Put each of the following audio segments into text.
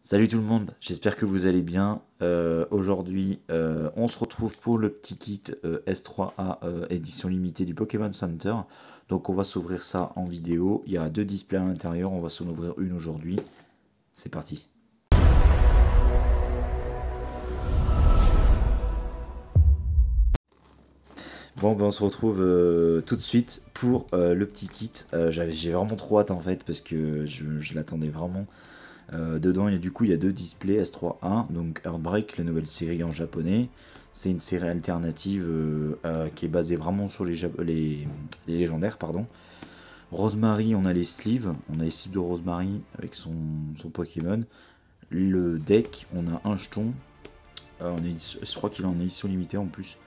Salut tout le monde, j'espère que vous allez bien. Aujourd'hui, on se retrouve pour le petit kit S3A édition limitée du Pokémon Center. Donc on va s'ouvrir ça en vidéo. Il y a deux displays à l'intérieur, on va s'en ouvrir une aujourd'hui. C'est parti. Bon, ben on se retrouve tout de suite pour le petit kit. J'ai vraiment trop hâte en fait parce que je l'attendais vraiment. Dedans, il y a deux displays S3A, donc Heartbreak, la nouvelle série en japonais. C'est une série alternative qui est basée vraiment sur les légendaires, pardon. Rosemary, on a les sleeves de Rosemary avec son Pokémon. Le deck, on a un jeton. Je crois qu'il est en édition limitée en plus.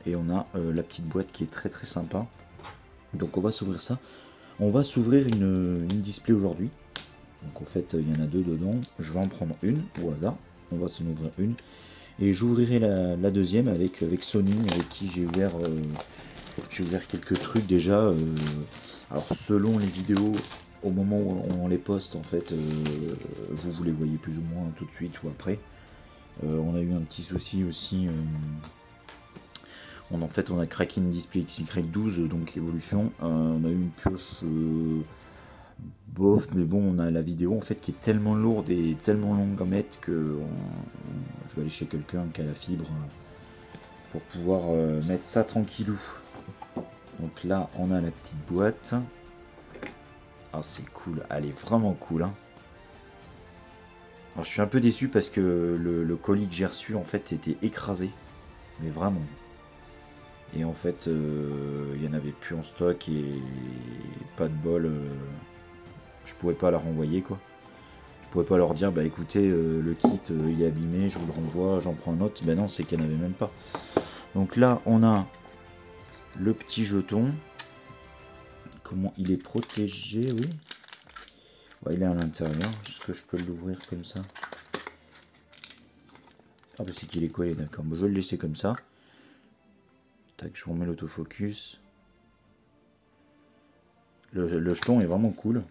Et on a la petite boîte qui est très très sympa. Donc on va s'ouvrir ça. On va s'ouvrir une display aujourd'hui. Donc en fait il y en a deux dedans, je vais en prendre une au hasard, on va s'en ouvrir une. Et j'ouvrirai la deuxième avec Sony, avec qui j'ai ouvert quelques trucs déjà. Alors selon les vidéos, au moment où on les poste en fait, vous les voyez plus ou moins tout de suite ou après. On a eu un petit souci aussi. On a craqué une display XY12, donc évolution. On a eu une pioche bof, mais bon, on a la vidéo en fait qui est tellement lourde et tellement longue à mettre que je vais aller chez quelqu'un qui a la fibre pour pouvoir mettre ça tranquillou. Donc là, on a la petite boîte. Ah, c'est cool, elle est vraiment cool. Hein. Alors, je suis un peu déçu parce que le colis que j'ai reçu en fait était écrasé, mais vraiment. Et en fait, il n'y en avait plus en stock et pas de bol. Je pouvais pas la renvoyer quoi. Je pouvais pas leur dire bah écoutez le kit il est abîmé, je vous le renvoie, j'en prends un autre. Ben non, c'est qu'il n'y en avait même pas. Donc là on a le petit jeton. Comment il est protégé, oui. Ouais, il est à l'intérieur. Est-ce que je peux l'ouvrir comme ça? Ah bah c'est qu'il est collé, d'accord. Bon, je vais le laisser comme ça. Tac, je remets l'autofocus. Le jeton est vraiment cool.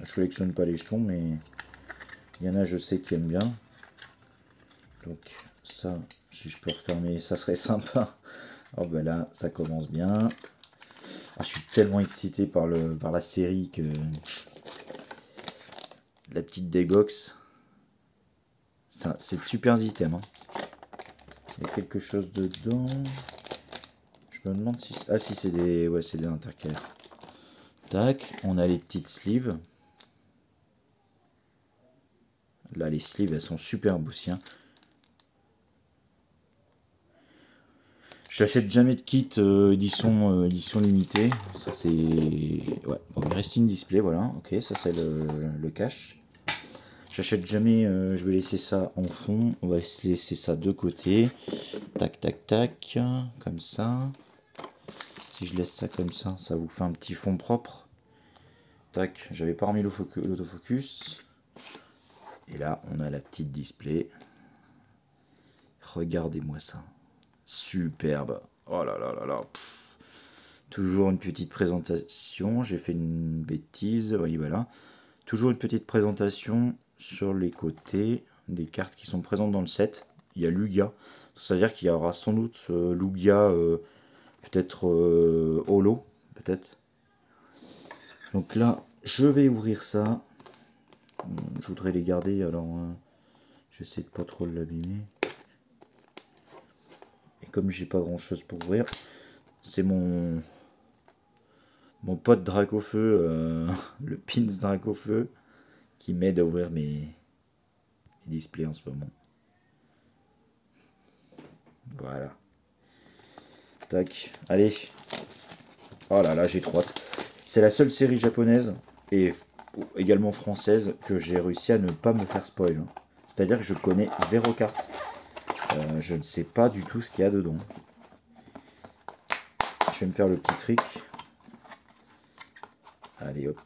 Je collectionne pas les jetons, mais il y en a, je sais, qui aiment bien. Donc ça, si je peux refermer, ça serait sympa. Oh ben là, ça commence bien. Ah, je suis tellement excité par la série que la petite Degox, c'est de super items. Hein. Il y a quelque chose dedans. Je me demande si... Ah si, c'est des... Ouais, c'est des intercalaires. Tac, on a les petites sleeves. Là, les sleeves, elles sont super aussi. Hein. J'achète jamais de kit édition limitée. Ça c'est... Ouais, bon, il reste une display, voilà. Ok, ça c'est le cache. J'achète jamais, je vais laisser ça en fond. On va laisser ça de côté. Tac, tac, tac. Comme ça. Si je laisse ça comme ça vous fait un petit fond propre. Tac, j'avais pas remis l'autofocus. Et là, on a la petite display. Regardez-moi ça. Superbe. Oh là là là là. Toujours une petite présentation. J'ai fait une bêtise. Oui, voilà. Toujours une petite présentation sur les côtés des cartes qui sont présentes dans le set. Il y a Lugia. C'est-à-dire qu'il y aura sans doute Lugia peut-être holo. Peut-être. Donc là, je vais ouvrir ça. Je voudrais les garder. Alors, j'essaie de pas trop l'abîmer. Et comme j'ai pas grand chose pour ouvrir, c'est mon pote Dracofeu, le Pins Dracofeu, qui m'aide à ouvrir mes displays en ce moment. Voilà. Tac. Allez. Oh là là, j'ai trop hâte. C'est la seule série japonaise et également française que j'ai réussi à ne pas me faire spoil. C'est-à-dire que je connais 0 carte. Je ne sais pas du tout ce qu'il y a dedans. Je vais me faire le petit trick. Allez hop.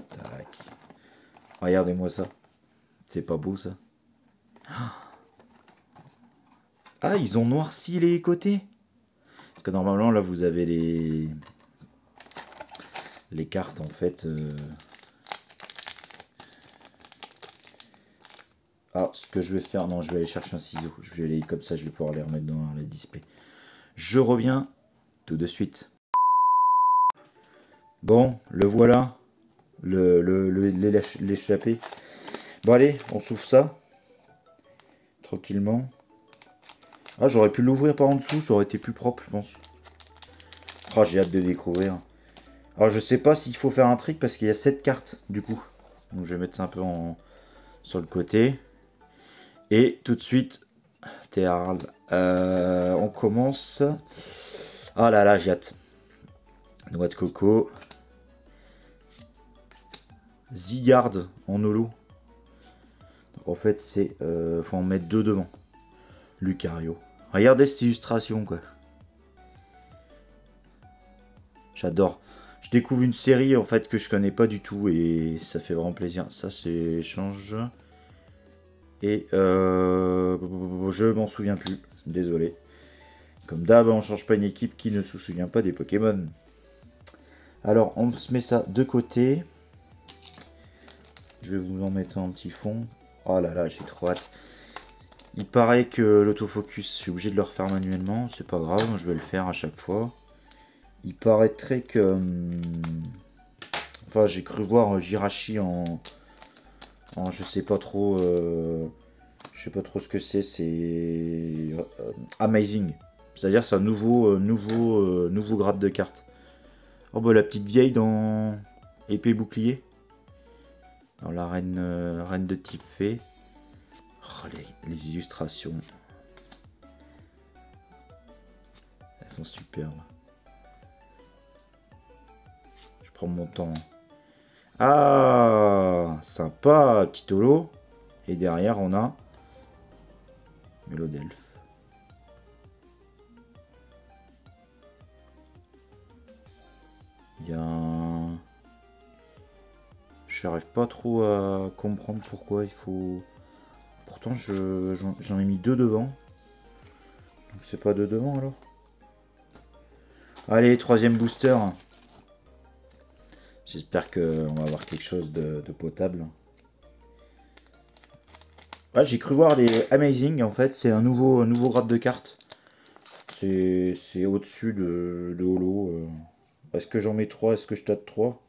Tac. Regardez-moi ça. C'est pas beau ça. Ah, ils ont noirci les côtés. Parce que normalement là vous avez les cartes en fait. Ah, ce que je vais faire, non, je vais aller chercher un ciseau. Je vais aller comme ça, je vais pouvoir les remettre dans le display. Je reviens tout de suite. Bon, le voilà. L'échappé. Bon, allez, on s'ouvre ça. Tranquillement. Ah, j'aurais pu l'ouvrir par en dessous, ça aurait été plus propre, je pense. Ah, j'ai hâte de découvrir. Alors, je sais pas s'il faut faire un trick parce qu'il y a 7 cartes, du coup. Donc, je vais mettre ça un peu sur le côté. Et tout de suite, Théarl, on commence. Ah là là, j'ai hâte. Noix de coco. Zygarde en holo. Donc en fait, c'est faut en mettre 2 devant. Lucario. Regardez cette illustration, quoi. J'adore. Je découvre une série en fait que je connais pas du tout et ça fait vraiment plaisir. Ça, c'est échange. Et je m'en souviens plus. Désolé. Comme d'hab, on change pas une équipe qui ne se souvient pas des Pokémon. Alors, on se met ça de côté. Je vais vous en mettre un petit fond. Oh là là, j'ai trop hâte. Il paraît que l'autofocus, je suis obligé de le refaire manuellement. C'est pas grave, je vais le faire à chaque fois. Il paraîtrait que... Enfin, j'ai cru voir Jirachi en je sais pas trop... je sais pas trop ce que c'est. C'est... Amazing. C'est-à-dire c'est un nouveau grade de carte. Oh bah la petite vieille dans épée bouclier. Dans la reine de type fée. Oh, les illustrations. Elles sont superbes. Je prends mon temps. Ah, sympa, petit holo. Et derrière on a Mélodelphe. Il y a un... Je n'arrive pas trop à comprendre pourquoi il faut... Pourtant j'en ai mis 2 devant. Donc c'est pas 2 devant alors. Allez, 3e booster. J'espère qu'on va avoir quelque chose de potable. Ouais, j'ai cru voir les Amazing en fait. C'est un nouveau grade de carte. C'est au-dessus de holo. Est-ce que j'en mets 3? Est-ce que je tâte 3?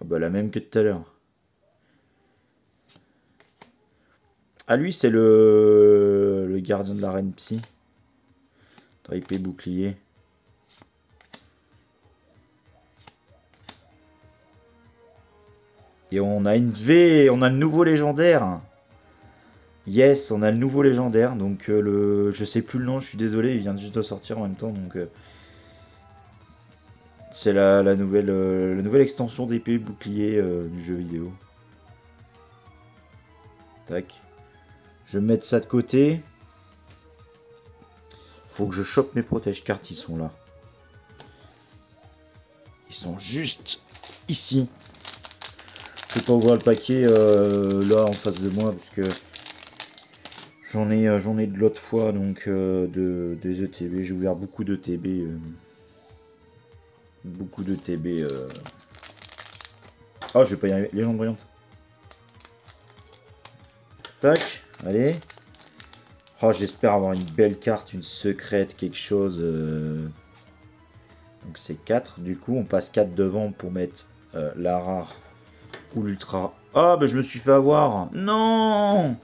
Ah bah la même que tout à l'heure. Ah lui c'est le gardien de la reine psy. Épée bouclier. Et on a une V, on a le nouveau légendaire. Yes, on a le nouveau légendaire. Donc je sais plus le nom, je suis désolé, il vient juste de sortir en même temps. Donc c'est la nouvelle extension d'épée bouclier du jeu vidéo. Tac. Je vais mettre ça de côté. Faut que je chope mes protège-cartes, ils sont là. Ils sont juste ici. Je vais pas ouvrir le paquet là en face de moi parce que j'en ai de l'autre fois donc des ETB. J'ai ouvert beaucoup de TB. Beaucoup de TB. Ah, je vais pas y arriver. Légende brillante. Tac, allez. Oh, j'espère avoir une belle carte, une secrète, quelque chose. Donc c'est 4. Du coup, on passe 4 devant pour mettre la rare ou l'ultra. Ah, bah je me suis fait avoir. Non!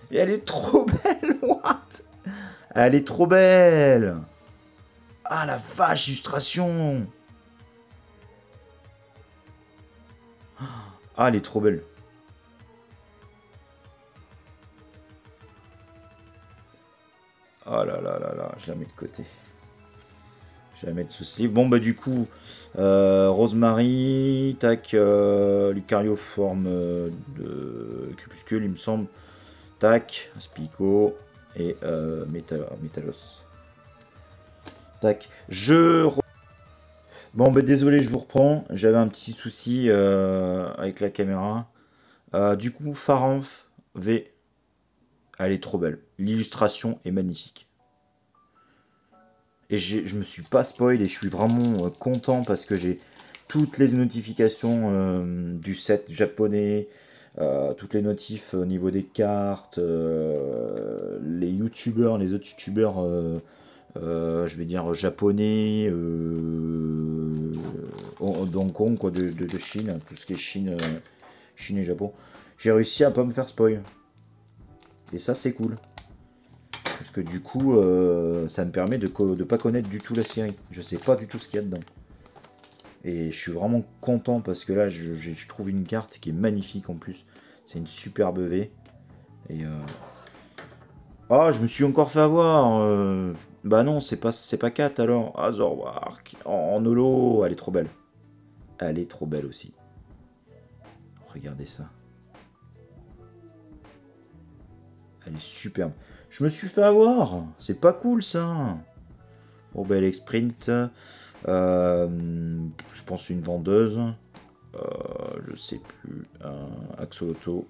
Et elle est trop belle, what? Elle est trop belle. Ah la vache, illustration. Ah, elle est trop belle. Oh là là là là, je la mets de côté. Je vais la mettre sous sleeve. Bon bah du coup, Rosemary, tac, Lucario forme de crépuscule, il me semble. Tac, Spico et Métalos. Tac, Bon bah désolé, je vous reprends. J'avais un petit souci avec la caméra. Du coup, Faranf V. Elle est trop belle. L'illustration est magnifique. Et je me suis pas spoil et je suis vraiment content parce que j'ai toutes les notifications du set japonais, toutes les notifs au niveau des cartes, les youtubeurs, les autres youtubeurs, je vais dire japonais, d'Hong Kong, quoi, de Chine, tout ce qui est Chine, Chine et Japon. J'ai réussi à pas me faire spoil. Et ça, c'est cool. Parce que du coup, ça me permet de pas connaître du tout la série. Je sais pas du tout ce qu'il y a dedans. Et je suis vraiment content parce que là, je trouve une carte qui est magnifique en plus. C'est une superbe V. Et ah, je me suis encore fait avoir. Bah non, c'est pas 4 alors. Ah, Zorwark. En holo, elle est trop belle. Elle est trop belle aussi. Regardez ça. Elle est superbe. Je me suis fait avoir. C'est pas cool ça. Bon, bah, elle est sprint. Je pense une vendeuse. Je sais plus. Axolotl.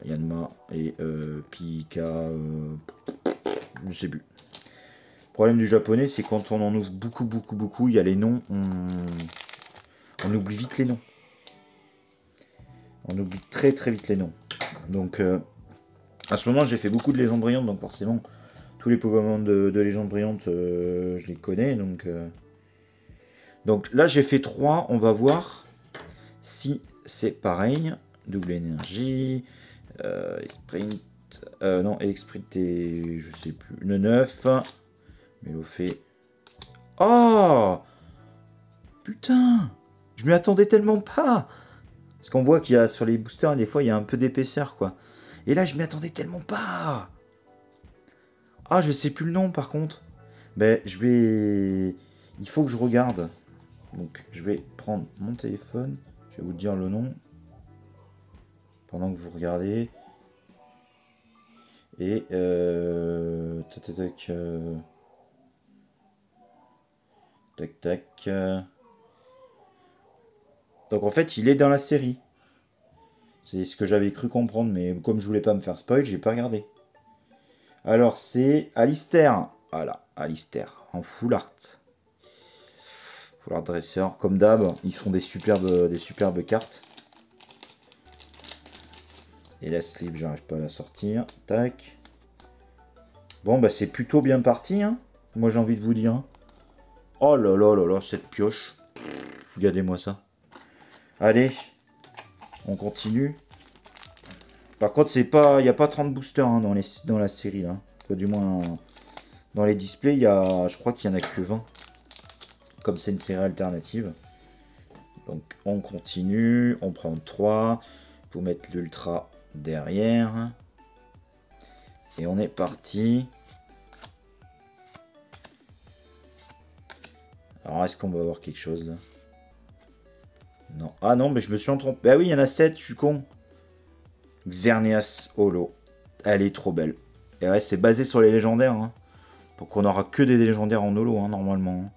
Yanma et Pika. Je sais plus. Le problème du japonais, c'est quand on en ouvre beaucoup, il y a les noms. On oublie vite les noms. On oublie très vite les noms. Donc, à ce moment, j'ai fait beaucoup de légendes brillantes, donc forcément, tous les Pokémon de légendes brillantes, je les connais. Donc là, j'ai fait 3. On va voir si c'est pareil. Double énergie. Sprint. Non, Sprint et je sais plus. Le 9. Mélofée. Oh putain, je m'y attendais tellement pas. Parce qu'on voit qu'il y a sur les boosters, des fois, il y a un peu d'épaisseur, quoi. Et là, je m'y attendais tellement pas. Ah, je sais plus le nom, par contre. Ben, je vais... Il faut que je regarde. Donc, je vais prendre mon téléphone. Je vais vous dire le nom. Pendant que vous regardez. Et... Tac. Donc, en fait, il est dans la série. C'est ce que j'avais cru comprendre, mais comme je voulais pas me faire spoil, j'ai pas regardé. Alors c'est Alistair. Voilà, Alistair, en full art. Full art dresseur, comme d'hab, ils font des superbes cartes. Et la sleeve, j'arrive pas à la sortir. Tac. Bon, bah c'est plutôt bien parti, hein. Moi j'ai envie de vous dire. Oh là là, cette pioche. Regardez-moi ça. Allez, on continue. Par contre, c'est pas, il n'y a pas 30 boosters hein, dans la série là. Du moins, dans les displays, je crois qu'il y en a que 20. Comme c'est une série alternative. Donc, on continue. On prend 3 pour mettre l'ultra derrière. Et on est parti. Alors, est-ce qu'on va avoir quelque chose là? Non. Ah non, mais je me suis trompé. Bah oui, il y en a 7, je suis con. Xerneas Holo. Elle est trop belle. Et ouais, c'est basé sur les légendaires. Hein. Donc on aura que des légendaires en holo, hein, normalement.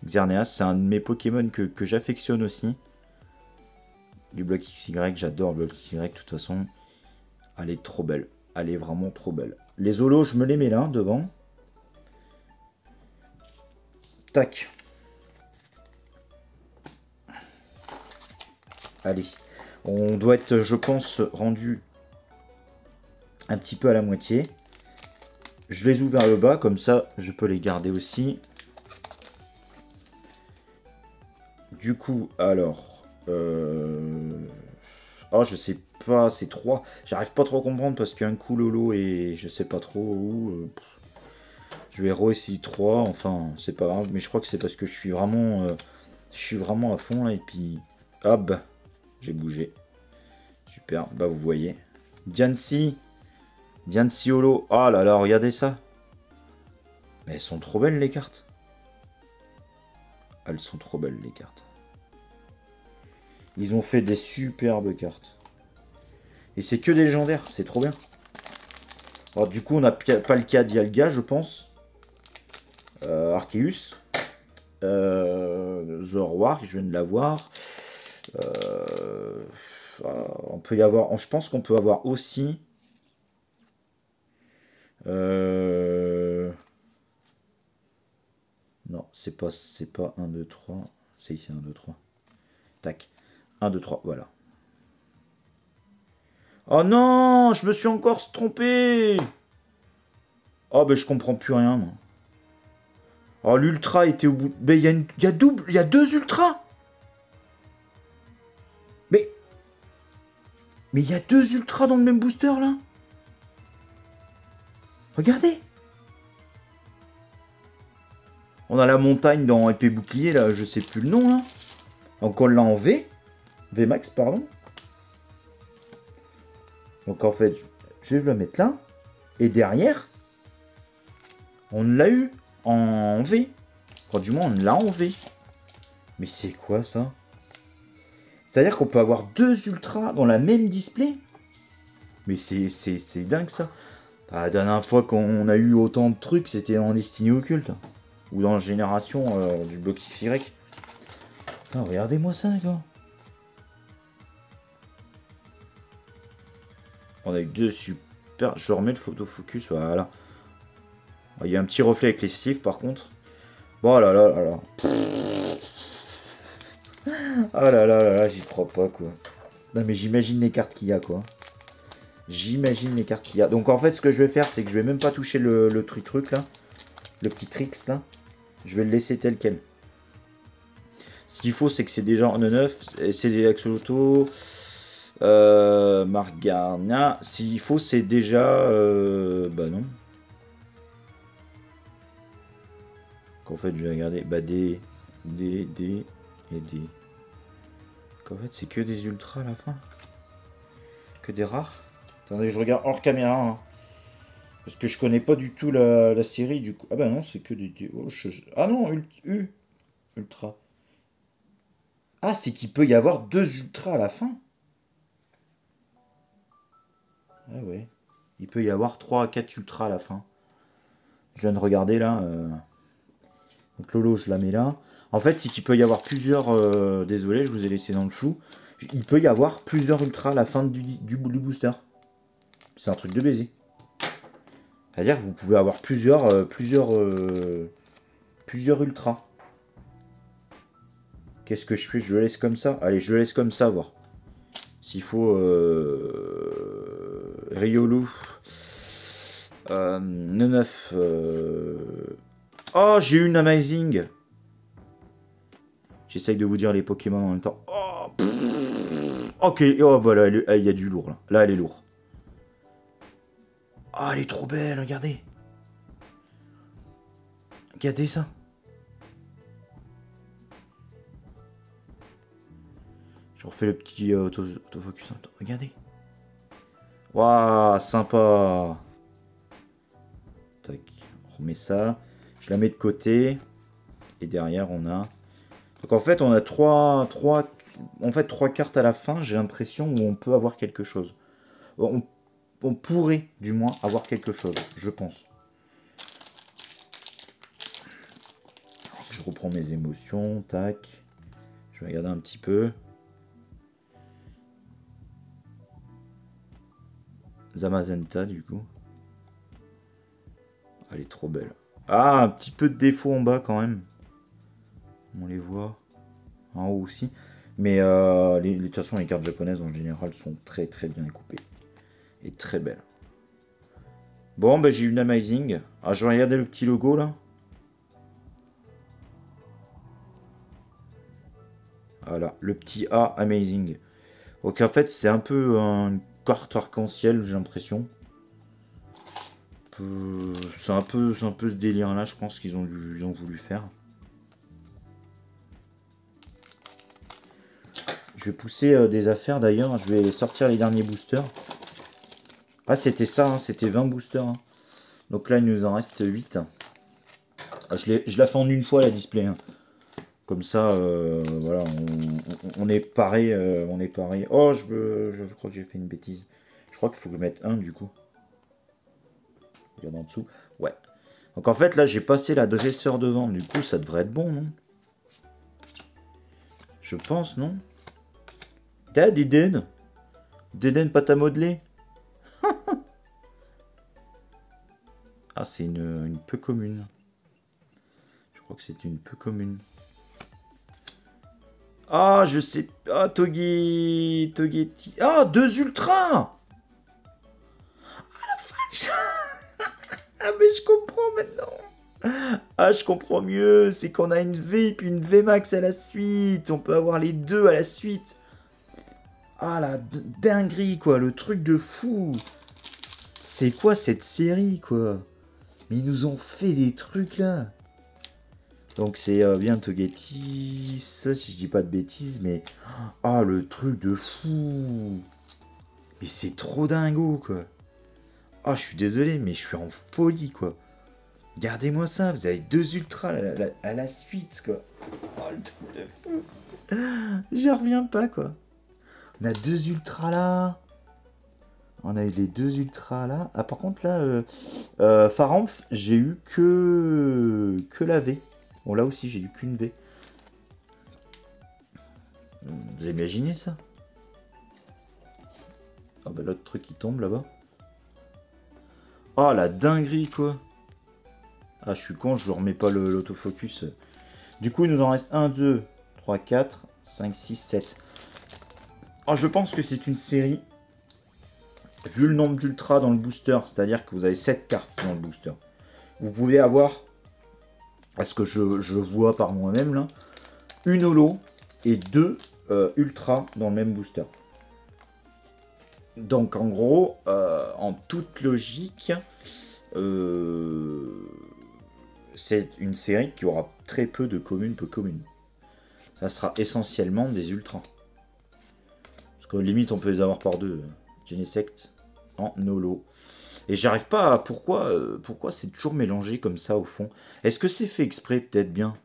Xerneas, c'est un de mes Pokémon que j'affectionne aussi. Du bloc XY, j'adore le bloc XY de toute façon. Elle est trop belle. Elle est vraiment trop belle. Les holos, je me les mets là, devant. Tac. Allez. On doit être, je pense, rendu un petit peu à la moitié. Je les ouvre vers le bas, comme ça, je peux les garder aussi. Du coup, alors... Oh, je sais pas, c'est 3. J'arrive pas trop à comprendre parce qu'un coup Lolo et je sais pas trop où. Je vais re-essayer 3, enfin, c'est pas grave. Mais je crois que c'est parce que je suis vraiment à fond là. Et puis, hop, j'ai bougé. Super, bah vous voyez. Diancie Holo. Oh là là, regardez ça. Mais elles sont trop belles les cartes. Elles sont trop belles les cartes. Ils ont fait des superbes cartes. Et c'est que des légendaires, c'est trop bien. Alors du coup, on n'a pas le cas d'Ialga, je pense. Arceus. Zorwark, je viens de l'avoir. On peut y avoir... Je pense qu'on peut avoir aussi... Non, c'est pas 1, 2, 3. C'est ici, 1, 2, 3. Tac. 1, 2, 3, voilà. Oh non, je me suis encore trompé. Oh, ben je comprends plus rien, moi. Oh, l'ultra était au bout. Mais il y a double, il y a 2 ultras. Mais il y a 2 ultras dans le même booster, là. Regardez. On a la montagne dans épée bouclier, là, je sais plus le nom, là. Donc on l'a en V. VMAX, pardon. Donc en fait, je vais le mettre là. Et derrière, on l'a eu en V. Enfin, du moins, on l'a en V. Mais c'est quoi ça? C'est-à-dire qu'on peut avoir 2 ultras dans la même display? Mais c'est dingue ça. La dernière fois qu'on a eu autant de trucs, c'était en Destiny Occulte. Ou dans la génération du bloc Y. Putain, regardez-moi ça, les gars. On a eu 2 super... Je remets le photofocus, voilà. Il y a un petit reflet avec les slivs, par contre. Bon, là là là là. Ah là là là là, j'y crois pas, quoi. Non, mais j'imagine les cartes qu'il y a, quoi. J'imagine les cartes qu'il y a. Donc, en fait, ce que je vais faire, c'est que je vais même pas toucher le truc, là. Le petit tricks, là. Je vais le laisser tel quel. Ce qu'il faut, c'est que c'est déjà en 9. C'est des Axolotl. Margarnia. S'il faut, c'est déjà... bah non. Qu'en fait, je vais regarder. Bah D et D. Qu'en fait, c'est que des ultras à la fin. Que des rares. Attendez, je regarde hors caméra. Hein. Parce que je connais pas du tout la série, du coup. Ah bah non, c'est que des... Oh, ah non, ultra. Ah, c'est qu'il peut y avoir 2 ultras à la fin. Ah ouais. Il peut y avoir 3 à 4 ultras à la fin. Je viens de regarder là. Donc Lolo, je la mets là. En fait, c'est qu'il peut y avoir plusieurs... désolé, je vous ai laissé dans le chou. Il peut y avoir plusieurs ultras à la fin du booster. C'est un truc de baiser. C'est-à-dire que vous pouvez avoir plusieurs ultras. Qu'est-ce que je fais? Je le laisse comme ça. Allez, je le laisse comme ça, voir. S'il faut... Riolu. 9. Oh, j'ai eu une Amazing. J'essaye de vous dire les Pokémon en même temps. Oh, ok, oh, bah là, il y a du lourd, là. Là, elle est lourde. Ah, elle est trop belle, regardez. Regardez ça. Je refais le petit autofocus. Regardez. Waouh, sympa. Tac, on remet ça. Je la mets de côté. Et derrière, on a... Donc en fait, on a trois cartes à la fin, j'ai l'impression, où on peut avoir quelque chose. On pourrait, du moins, avoir quelque chose, je pense. Je reprends mes émotions, tac. Je vais regarder un petit peu. Zamazenta, du coup. Elle est trop belle. Ah, un petit peu de défaut en bas, quand même. On les voit. En haut aussi. Mais de toute façon, les cartes japonaises, en général, sont très très bien coupées. Et très belles. Bon, bah, j'ai une Amazing. Ah, je vais regarder le petit logo, là. Voilà, le petit A Amazing. Donc en fait, c'est un peu une carte arc-en-ciel, j'ai l'impression. C'est un peu ce délire-là, je pense qu'ils ont voulu faire. Je vais pousser des affaires d'ailleurs, je vais sortir les derniers boosters. Ah, c'était ça, hein, c'était 20 boosters. Hein. Donc là, il nous en reste 8. Ah, je la fais en une fois, la display. Hein. Comme ça, voilà, on est paré. On est paré. Oh, je crois que j'ai fait une bêtise. Je crois qu'il faut que je mette un du coup. Regarde en dessous. Ouais. Donc en fait, là, j'ai passé la dresseur devant. Du coup, ça devrait être bon, non? Je pense, non? T'as Deden? Deden pâte à modeler? Ah, c'est une peu commune. Je crois que c'est une peu commune. Ah, je sais. Ah, Togetti. Ah, 2 ultras. Ah, mais je comprends maintenant. Ah, je comprends mieux. C'est qu'on a une V et puis une V max à la suite. On peut avoir les deux à la suite. Ah, la dinguerie, quoi. Le truc de fou. C'est quoi cette série, quoi? Mais ils nous ont fait des trucs, là. Donc c'est bien Togetti, ça, si je dis pas de bêtises, mais... Ah, le truc de fou. Mais c'est trop dingo, quoi. Ah, je suis désolé, mais je suis en folie, quoi. Regardez-moi ça, vous avez 2 ultras à la suite, quoi. Oh, le truc de fou. J'y reviens pas, quoi. On a 2 ultras là. On a eu les 2 ultras là. Ah, par contre, là, Faramf, j'ai eu que la V. Bon, là aussi, j'ai eu qu'une V. Vous imaginez ça? Ah, bah, l'autre truc qui tombe là-bas. Oh, la dinguerie, quoi. Ah, je suis con, je ne remets pas l'autofocus. Du coup, il nous en reste 1, 2, 3, 4, 5, 6, 7. Oh, je pense que c'est une série. Vu le nombre d'ultras dans le booster, c'est-à-dire que vous avez 7 cartes dans le booster. Vous pouvez avoir, à ce que je vois par moi-même là, une holo et 2 ultras dans le même booster. Donc en gros, en toute logique, c'est une série qui aura très peu de communes peu communes. Ça sera essentiellement des ultras. Parce que limite on peut les avoir par deux. Genesect en holo. Et j'arrive pas à... Pourquoi c'est toujours mélangé comme ça au fond? Est-ce que c'est fait exprès peut-être bien?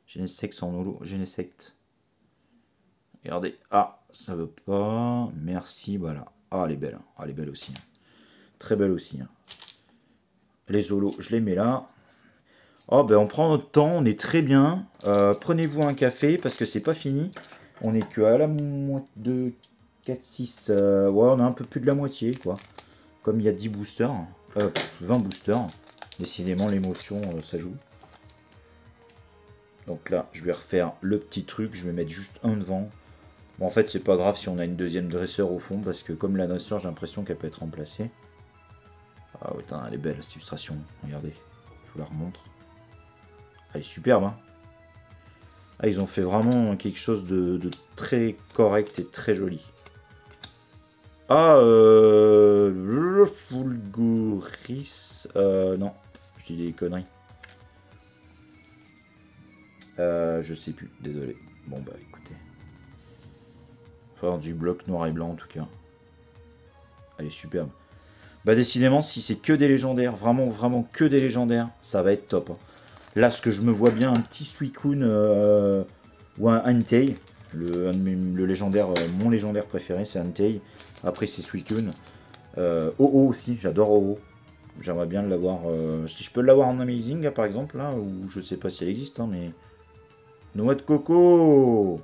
Genesect en holo. Genesect. Regardez. Ah, ça veut pas. Merci, voilà. Ah, elle est belle. Ah, elle est belle aussi. Très belle aussi. Les holos, je les mets là. Oh, ben on prend notre temps, on est très bien. Prenez-vous un café parce que c'est pas fini. On est que à la moitié de 4, 6. Ouais, on a un peu plus de la moitié, quoi. Comme il y a 10 boosters. 20 boosters. Décidément, l'émotion, ça joue. Donc là, je vais refaire le petit truc. Je vais mettre juste un devant. Bon, en fait, c'est pas grave si on a une deuxième dresseur au fond. Parce que comme la dresseur, j'ai l'impression qu'elle peut être remplacée. Ah, putain, elle est belle, cette illustration. Regardez. Je vous la remontre. Elle est superbe, hein. Ah, ils ont fait vraiment quelque chose de très correct et très joli. Ah, le Fulguris. Non, je dis des conneries. Je sais plus, désolé. Bon, bah écoutez. Enfin, du bloc noir et blanc en tout cas. Elle est superbe. Bah, décidément, si c'est que des légendaires, vraiment, vraiment que des légendaires, ça va être top. Hein. Là, ce que je me vois bien, un petit Suicune ou un Entei. Le légendaire, mon légendaire préféré, c'est Entei. Après, c'est Suicune. OO aussi, j'adore OO. J'aimerais bien l'avoir. Si je peux l'avoir en Amazing, là, par exemple, là, ou je sais pas si elle existe, hein, mais. Noix de coco.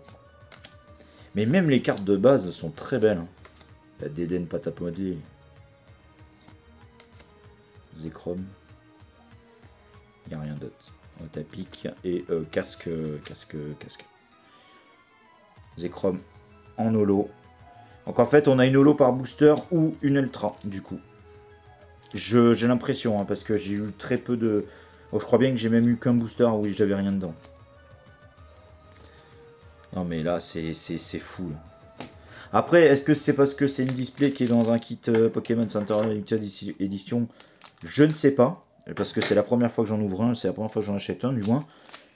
Mais même les cartes de base sont très belles. Hein. La Dédenne Patapodé. Zekrom. Il n'y a rien d'autre. Tapic et casque. Zekrom en holo. Donc en fait, on a une holo par booster ou une ultra, du coup. J'ai l'impression, hein, parce que j'ai eu très peu de... Oh, je crois bien que j'ai même eu qu'un booster où j'avais rien dedans. Non mais là, c'est fou. Là. Après, est-ce que c'est parce que c'est une display qui est dans un kit Pokémon Center Limited Edition? Je ne sais pas. Parce que c'est la première fois que j'en ouvre un, c'est la première fois que j'en achète un, du moins.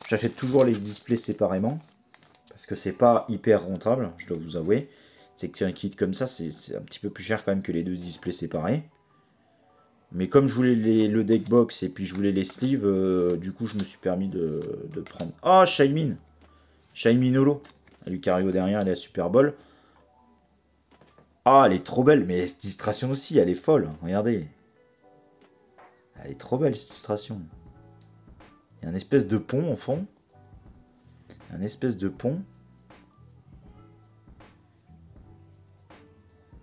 J'achète toujours les displays séparément. Parce que c'est pas hyper rentable, je dois vous avouer. C'est que un kit comme ça, c'est un petit peu plus cher quand même que les deux displays séparés. Mais comme je voulais le deck box et puis je voulais les sleeves, du coup je me suis permis de prendre... Ah, Shaymin Shaymin Holo. Lucario derrière, elle est à Super Bowl. Ah, elle est trop belle, mais cette illustration aussi, elle est folle. Regardez. Elle est trop belle, cette illustration. Il y a un espèce de pont en fond. Un espèce de pont.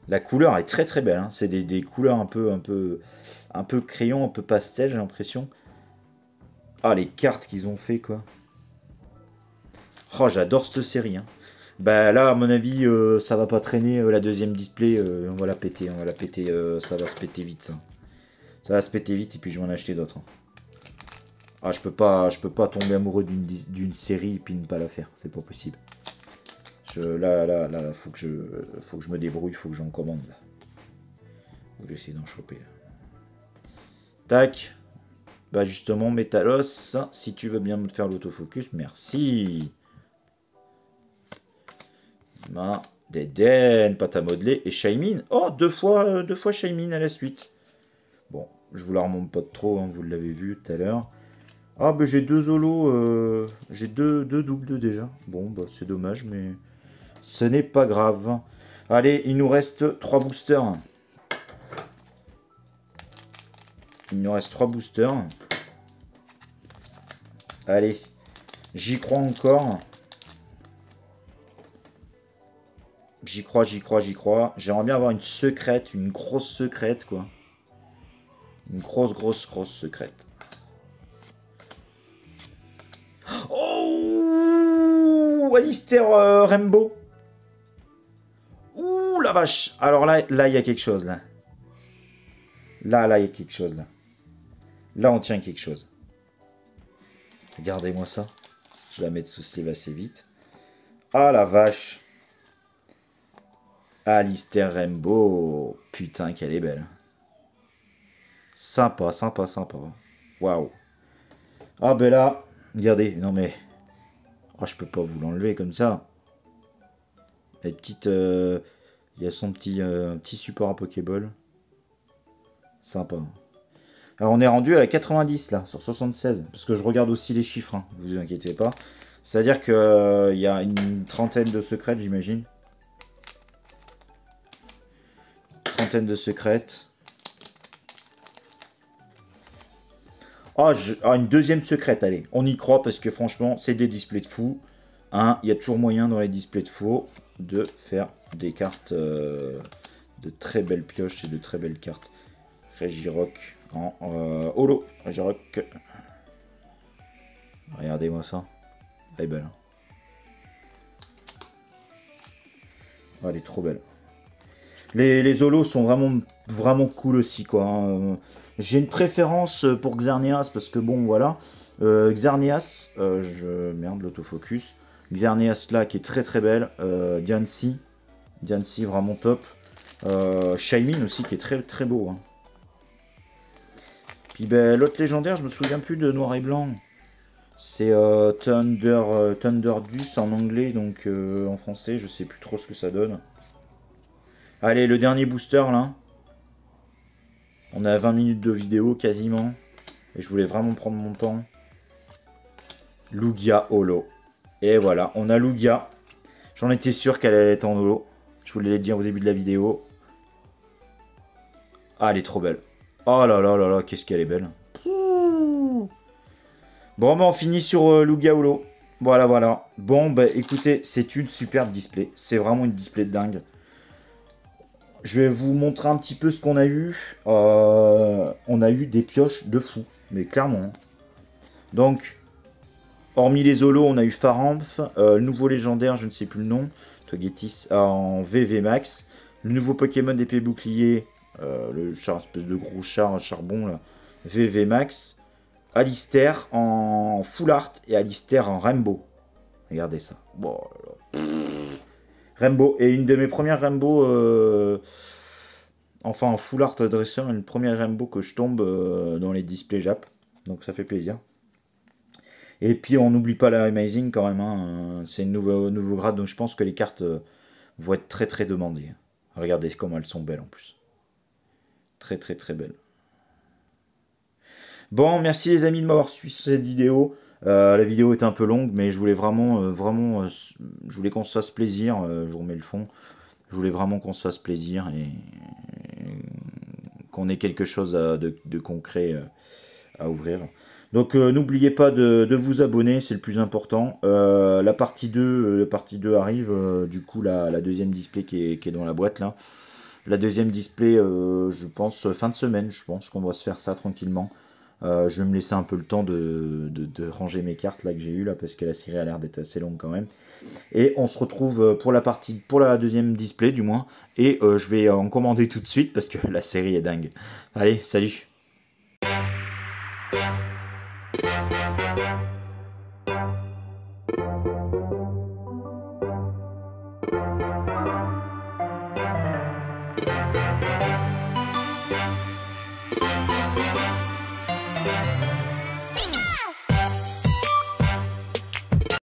La couleur est très très belle. Hein. C'est des couleurs un peu crayon, un peu pastel, j'ai l'impression. Ah, les cartes qu'ils ont fait, quoi. Oh, j'adore cette série. Hein. Bah là, à mon avis, ça va pas traîner la deuxième display. On va la péter, ça va se péter vite, ça. Ça va se péter vite et puis je vais en acheter d'autres. Hein. Ah, je peux pas tomber amoureux d'une série et puis ne pas la faire. C'est pas possible. Là, faut que je me débrouille, faut que j'en commande. Là. Faut que j'essaie d'en choper. Là. Tac. Bah justement, Metalos, si tu veux bien me faire l'autofocus, merci. Bah, Deden, pâte à modeler et Shaymin. Oh, deux fois Shaymin à la suite. Bon, je vous la remonte pas de trop, hein, vous l'avez vu tout à l'heure. Ah, bah j'ai deux Zolos, j'ai deux doubles déjà. Bon, bah c'est dommage, mais ce n'est pas grave. Allez, il nous reste 3 boosters. Il nous reste 3 boosters. Allez, j'y crois encore. J'y crois, j'y crois, j'y crois. J'aimerais bien avoir une secrète, une grosse secrète, quoi. Une grosse secrète. Oh, Alistair Rainbow. Ouh, la vache. Alors là, il y a quelque chose, là. Là, il y a quelque chose, là. Là, on tient quelque chose. Regardez-moi ça. Je vais la mettre sous sleeve assez vite. Ah, la vache. Alistair Rainbow. Putain, qu'elle est belle. Sympa. Waouh. Ah, ben là, regardez. Non, mais... Oh, je peux pas vous l'enlever comme ça. La petite... Il y a son petit support à Pokéball. Sympa. Alors on est rendu à la 90 là, sur 76. Parce que je regarde aussi les chiffres, hein, vous inquiétez pas. C'est-à-dire qu'il y a une trentaine de secrètes, j'imagine. Trentaine de secrètes. Ah, une deuxième secrète, allez. On y croit parce que franchement, c'est des displays de fou. Hein, il y a toujours moyen dans les displays de faux de faire des cartes de très belles pioches et de très belles cartes. Regirock en holo. Regirock. Regardez-moi ça. Elle est belle. Oh, elle est trop belle. Les holos sont vraiment cool aussi, quoi. Hein. J'ai une préférence pour Xerneas parce que bon, voilà. Xerneas, merde, l'autofocus. Xerneas là qui est très belle. Diancie vraiment top. Shaymin aussi qui est très beau. Hein. Puis ben, l'autre légendaire, je me souviens plus de noir et blanc. C'est Thunderdus en anglais, donc en français, je sais plus trop ce que ça donne. Allez, le dernier booster là. On a 20 minutes de vidéo quasiment. Et je voulais vraiment prendre mon temps. Lugia Holo. Et voilà, on a Lugia. J'en étais sûr qu'elle allait être en holo. Je voulais le dire au début de la vidéo. Ah, elle est trop belle. Oh là là là là, qu'est-ce qu'elle est belle. Bon, ben on finit sur Lugia Holo. Voilà. Bon, bah écoutez, c'est une superbe display. C'est vraiment une display de dingue. Je vais vous montrer un petit peu ce qu'on a eu. On a eu des pioches de fou, mais clairement. Hein. Donc, hormis les holos, on a eu Faramf, nouveau légendaire, je ne sais plus le nom, Togetis en VV Max, le nouveau Pokémon d'épée bouclier, le char, espèce de gros char charbon là, VV Max, Alistair en Full Art et Alistair en Rainbow. Regardez ça. Bon, Rainbow. Et une de mes premières Rainbow, enfin en Full Art Dresseur, une première Rainbow que je tombe dans les displays Jap. Donc ça fait plaisir. Et puis on n'oublie pas la Amazing quand même. Hein. C'est un nouveau grade, donc je pense que les cartes vont être très demandées. Regardez comment elles sont belles en plus. Très belles. Bon, merci les amis de m'avoir suivi cette vidéo. La vidéo est un peu longue, mais je voulais vraiment, je voulais qu'on se fasse plaisir. Je vous remets le fond. Je voulais vraiment qu'on se fasse plaisir et qu'on ait quelque chose de concret à ouvrir. Donc n'oubliez pas de vous abonner, c'est le plus important. La partie 2 arrive, du coup la deuxième display qui est dans la boîte là. La deuxième display, je pense, fin de semaine, je pense qu'on va se faire ça tranquillement. Je vais me laisser un peu le temps de ranger mes cartes là que j'ai eues là, parce que la série a l'air d'être assez longue quand même. Et on se retrouve pour la deuxième display du moins. Et je vais en commander tout de suite parce que la série est dingue. Allez, salut!